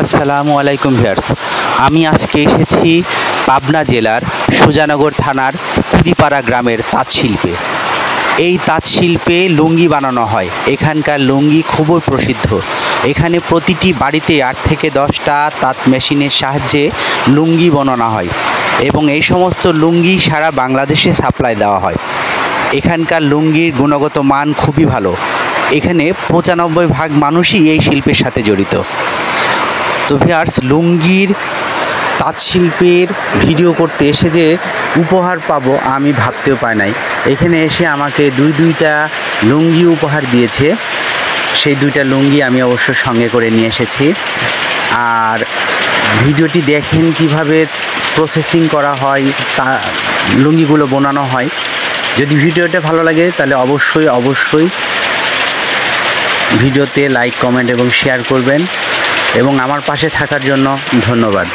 আসসালামু আলাইকুম ভিউয়ার্স। আমি আজকে এসেছি পাবনা জেলার সুজানগর থানার কুড়িপাড়া গ্রামের তাঁতশিল্পে। এই তাঁতশিল্পে লুঙ্গি বানানো হয়। এখানকার লুঙ্গি খুবই প্রসিদ্ধ। এখানে প্রতিটি বাড়িতে 8 থেকে 10টা তাঁত মেশিনের সাহায্যে লুঙ্গি বানানো হয় এবং এই সমস্ত লুঙ্গি সারা বাংলাদেশে সাপ্লাই দেওয়া হয়। এখানকার লুঙ্গির গুণগত মান খুবই ভালো। এখানে 95% মানুষই এই শিল্পের সাথে জড়িত। তো ভিউয়ার্স, লুঙ্গির তাঁতশিল্পের ভিডিও করতে এসে যে উপহার পাবো আমি ভাবতেও পাই নাই। এখানে এসে আমাকে দুইটা লুঙ্গি উপহার দিয়েছে। সেই 2টা লুঙ্গি আমি অবশ্য সঙ্গে করে নিয়ে এসেছি। আর ভিডিওটি দেখেন কিভাবে প্রসেসিং করা হয়, তা লুঙ্গিগুলো বোনানো হয়। যদি ভিডিওটা ভালো লাগে তাহলে অবশ্যই ভিডিওতে লাইক, কমেন্ট এবং শেয়ার করবেন এবং আমার পাশে থাকার জন্য ধন্যবাদ।